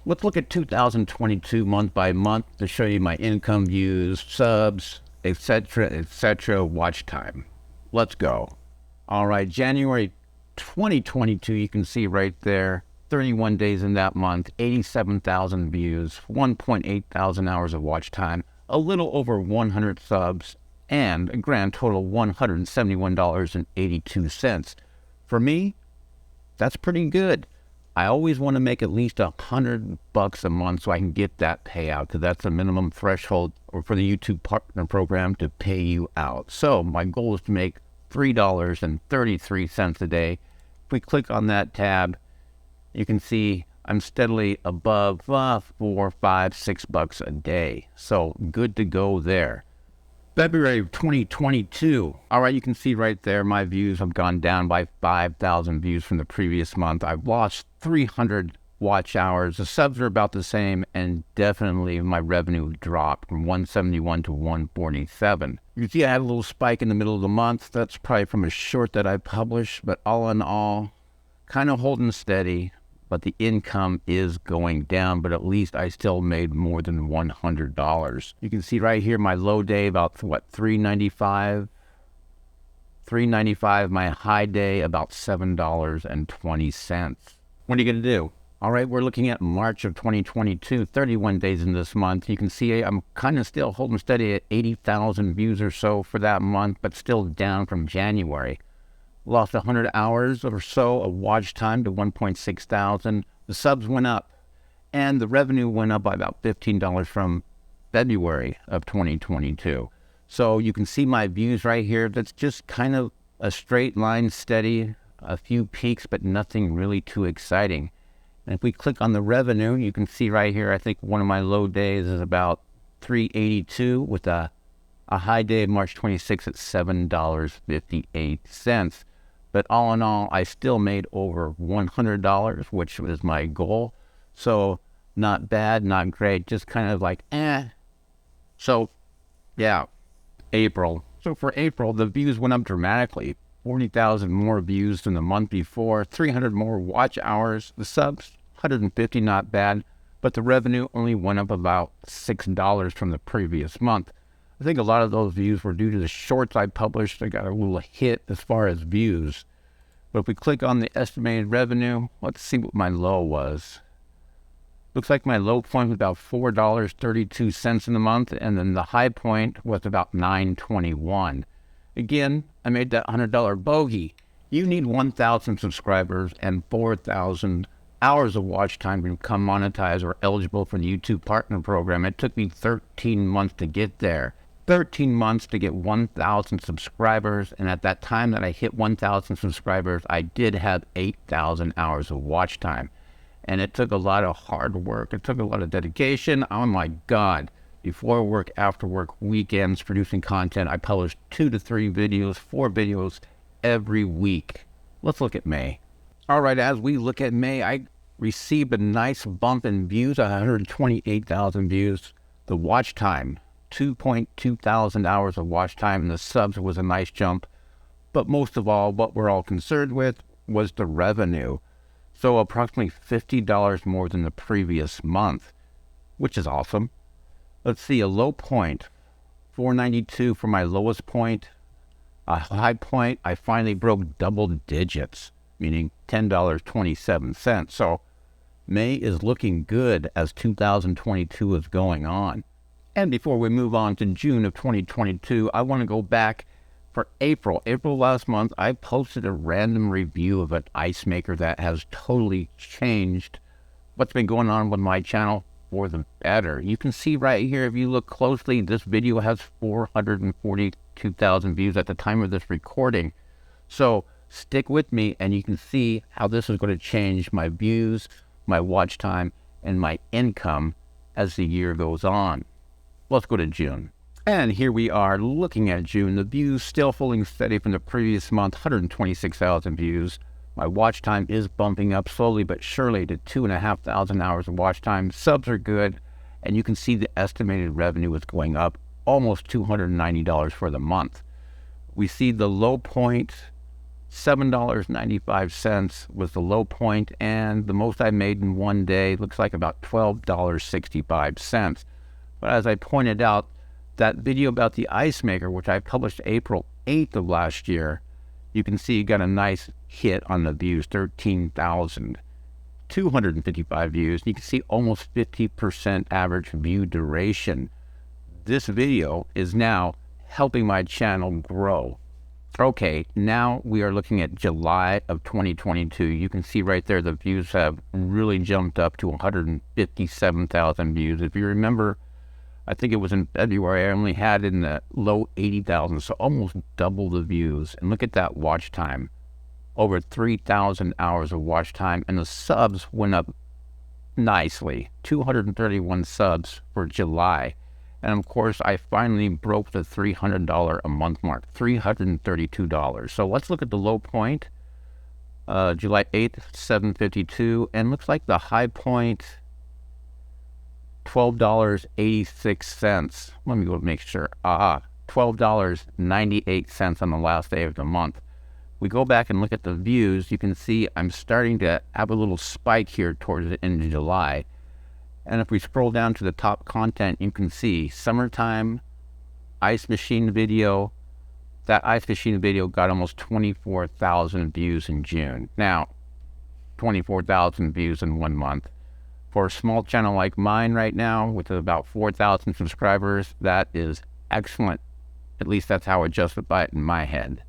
Let's look at 2022 month by month to show you my income, views, subs, etc., watch time. Let's go. All right, January 2022, you can see right there, 31 days in that month, 87,000 views, 1.8 thousand hours of watch time, a little over 100 subs, and a grand total $171.82. For me, that's pretty good. I always want to make at least $100 a month so I can get that payout, because that's the minimum threshold for the YouTube partner program to pay you out. So my goal is to make $3.33 a day. If we click on that tab, you can see I'm steadily above $4, $5, $6 a day. So good to go there. February of 2022. All right, you can see right there my views have gone down by 5,000 views from the previous month. I've lost 300 watch hours. The subs are about the same, and definitely my revenue dropped from 171 to 147. You can see I had a little spike in the middle of the month. That's probably from a short that I published, but all in all, kind of holding steady. But the income is going down, but at least I still made more than $100. You can see right here my low day about what, $3.95, my high day about $7.20. What are you going to do? All right, we're looking at March of 2022, 31 days in this month. You can see I'm kind of still holding steady at 80,000 views or so for that month, but still down from January. Lost 100 hours or so of watch time to 1.6 thousand. The subs went up, and the revenue went up by about $15 from February of 2022. So you can see my views right here. That's just kind of a straight line, steady, a few peaks, but nothing really too exciting. And if we click on the revenue, you can see right here, I think one of my low days is about $3.82 with a high day of March 26th at $7.58. But all in all, I still made over $100, which was my goal. So not bad, not great, just kind of like, eh. So, yeah, April. So for April, the views went up dramatically. 40,000 more views than the month before, 300 more watch hours. The subs, 150, not bad. But the revenue only went up about $6 from the previous month. I think a lot of those views were due to the shorts I published. I got a little hit as far as views. But if we click on the estimated revenue, let's see what my low was. Looks like my low point was about $4.32 in the month, and then the high point was about $9.21. Again, I made that $100 bogey. You need 1,000 subscribers and 4,000 hours of watch time to become monetized or eligible for the YouTube partner program. It took me 13 months to get there. 13 months to get 1,000 subscribers, and at that time that I hit 1,000 subscribers, I did have 8,000 hours of watch time. And it took a lot of hard work. It took a lot of dedication. Oh my God. Before work, after work, weekends, producing content. I published 2 to 3 videos, 4 videos every week. Let's look at May. All right, as we look at May, I received a nice bump in views, 128,000 views. The watch time, 2.2 thousand hours of watch time, and the subs was a nice jump. But most of all, what we're all concerned with was the revenue. So approximately $50 more than the previous month, which is awesome. Let's see, a low point, $4.92 for my lowest point. A high point, I finally broke double digits, meaning $10.27. So May is looking good as 2022 is going on. And before we move on to June of 2022, I want to go back for April. April last month, I posted a random review of an ice maker that has totally changed what's been going on with my channel for the better. You can see right here, if you look closely, this video has 442,000 views at the time of this recording. So stick with me and you can see how this is going to change my views, my watch time, and my income as the year goes on. Let's go to June. And here we are looking at June. The views still holding steady from the previous month, 126,000 views. My watch time is bumping up slowly but surely to 2,500 hours of watch time. Subs are good, and you can see the estimated revenue is going up almost $290 for the month. We see the low point $7.95 was the low point, and the most I made in one day looks like about $12.65. But as I pointed out, that video about the ice maker, which I published April 8th of last year, you can see you got a nice hit on the views, 13,255 views. You can see almost 50% average view duration. This video is now helping my channel grow. Okay, now we are looking at July of 2022. You can see right there the views have really jumped up to 157,000 views. If you remember, I think it was in February, I only had in the low 80,000, so almost double the views. And look at that watch time, over 3,000 hours of watch time, and the subs went up nicely, 231 subs for July. And of course, I finally broke the $300 a month mark, $332. So let's look at the low point, July 8th, 752, and looks like the high point, $12.86. Let me go make sure. $12.98 on the last day of the month. We go back and look at the views. You can see I'm starting to have a little spike here towards the end of July. And if we scroll down to the top content, you can see summertime ice machine video. That ice machine video got almost 24,000 views in June. Now, 24,000 views in 1 month. For a small channel like mine right now, with about 4,000 subscribers, that is excellent. At least that's how I justify it in my head.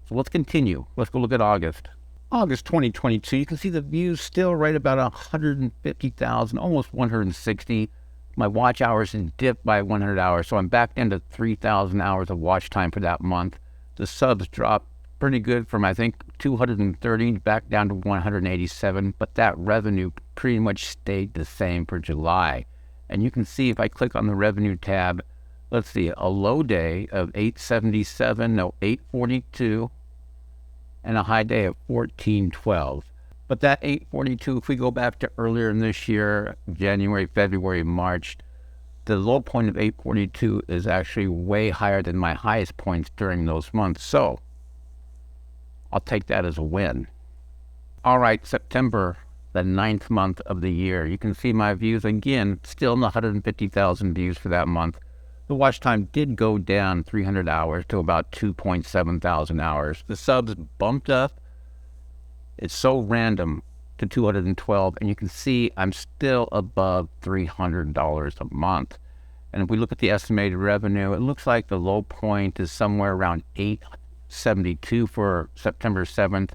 So let's continue. Let's go look at August. August 2022, you can see the views still right about 150,000, almost 160. My watch hours has dipped by 100 hours, so I'm back into 3,000 hours of watch time for that month. The subs dropped pretty good from, I think, 230 back down to 187, but that revenue pretty much stayed the same for July. And you can see if I click on the revenue tab, let's see, a low day of 877, no, 842, and a high day of 1412. But that 842, if we go back to earlier in this year, January, February, March, the low point of 842 is actually way higher than my highest points during those months. So I'll take that as a win. All right, September, the 9th month of the year. You can see my views again, still in the 150,000 views for that month. The watch time did go down 300 hours to about 2.7 thousand hours. The subs bumped up. It's so random to 212, and you can see I'm still above $300 a month. And if we look at the estimated revenue, it looks like the low point is somewhere around 872 for September 7th.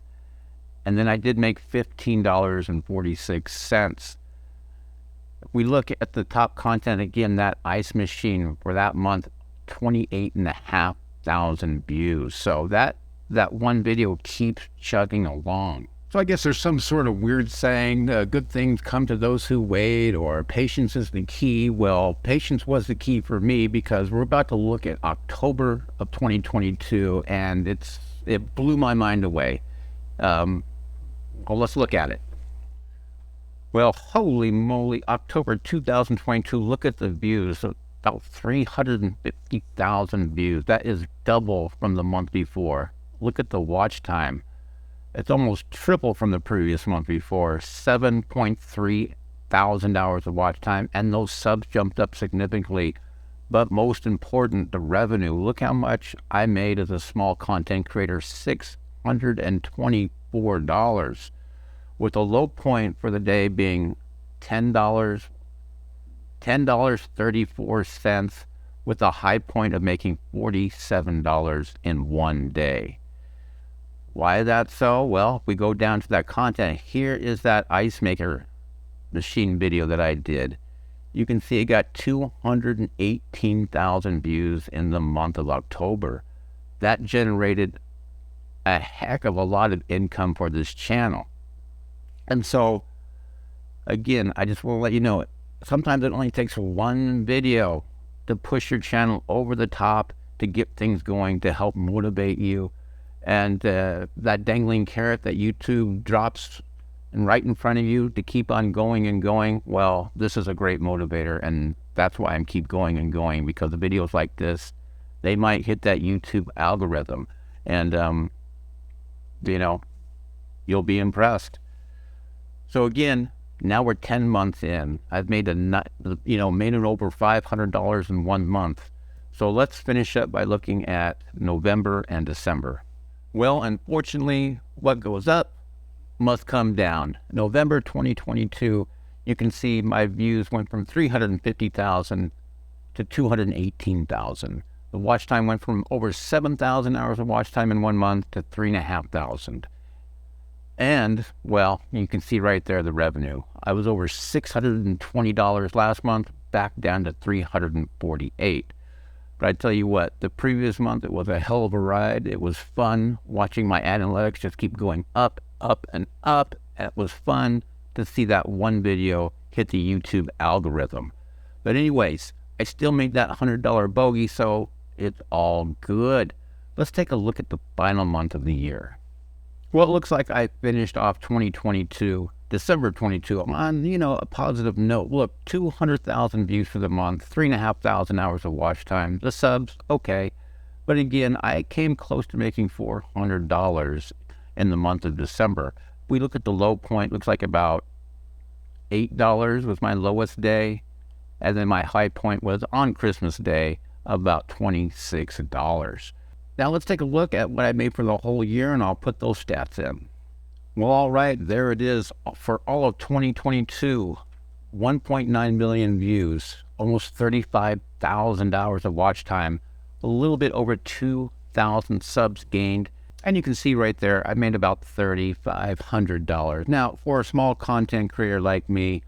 And then I did make $15.46. We look at the top content again, that ice machine for that month, 28,500 views. So that one video keeps chugging along. So I guess there's some sort of weird saying, good things come to those who wait, or patience is the key. Well, patience was the key for me, because we're about to look at October of 2022, and it blew my mind away. Well, let's look at it. Well, holy moly, October 2022, look at the views, about 350,000 views. That is double from the month before. Look at the watch time. It's almost triple from the previous month before, 7.3 thousand hours of watch time, and those subs jumped up significantly. But most important, the revenue. Look how much I made as a small content creator, $624. With a low point for the day being $10.34, with a high point of making $47 in one day. Why is that so? Well, if we go down to that content, here is that ice maker machine video that I did. You can see it got 218,000 views in the month of October. That generated a heck of a lot of income for this channel. And so, again, I just want to let you know, sometimes it only takes one video to push your channel over the top, to get things going, to help motivate you. And that dangling carrot that YouTube drops right in front of you to keep on going and going, well, this is a great motivator, and that's why I'm keep going and going, because the videos like this, they might hit that YouTube algorithm. And you know, you'll be impressed. So again, now we're 10 months in. I've made made it over $500 in 1 month. So let's finish up by looking at November and December. Well, unfortunately, what goes up must come down. November 2022, you can see my views went from 350,000 to 218,000. The watch time went from over 7,000 hours of watch time in 1 month to 3,500. And, well, you can see right there the revenue. I was over $620 last month, back down to $348. But I tell you what, the previous month, it was a hell of a ride. It was fun watching my analytics just keep going up, up, and up. And it was fun to see that one video hit the YouTube algorithm. But anyways, I still made that $100 bogey, so it's all good. Let's take a look at the final month of the year. Well, it looks like I finished off 2022, December 22, on, a positive note. Look, 200,000 views for the month, 3,500 hours of watch time. The subs, okay. But again, I came close to making $400 in the month of December. We look at the low point, looks like about $8 was my lowest day. And then my high point was on Christmas Day, about $26. Now let's take a look at what I made for the whole year, and I'll put those stats in. Well, all right, there it is. For all of 2022, 1.9 million views, almost 35,000 hours of watch time, a little bit over 2,000 subs gained. And you can see right there, I made about $3,500. Now, for a small content creator like me,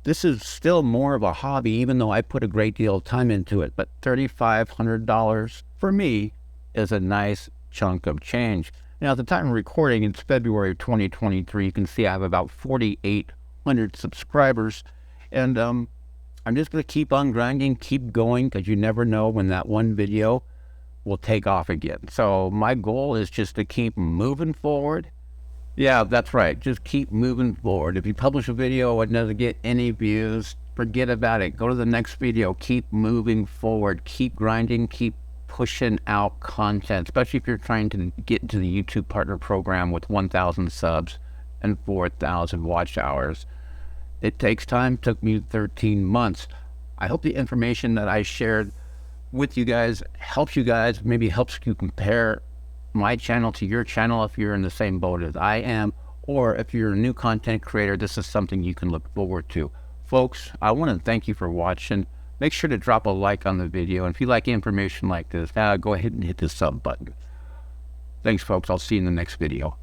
this is still more of a hobby, even though I put a great deal of time into it. But $3,500 for me is a nice chunk of change. Now, at the time of recording, it's February of 2023. You can see I have about 4,800 subscribers. And I'm just going to keep on grinding, keep going, because you never know when that one video will take off again. So my goal is just to keep moving forward. Yeah, that's right. Just keep moving forward. If you publish a video and doesn't get any views, forget about it. Go to the next video. Keep moving forward. Keep grinding. Keep pushing out content, especially if you're trying to get into the YouTube Partner Program with 1,000 subs and 4,000 watch hours. It takes time. It took me 13 months. I hope the information that I shared with you guys helps you guys, maybe helps you compare my channel to your channel if you're in the same boat as I am, or if you're a new content creator, this is something you can look forward to. Folks, I want to thank you for watching. Make sure to drop a like on the video, and if you like information like this, go ahead and hit the sub button. Thanks, folks. I'll see you in the next video.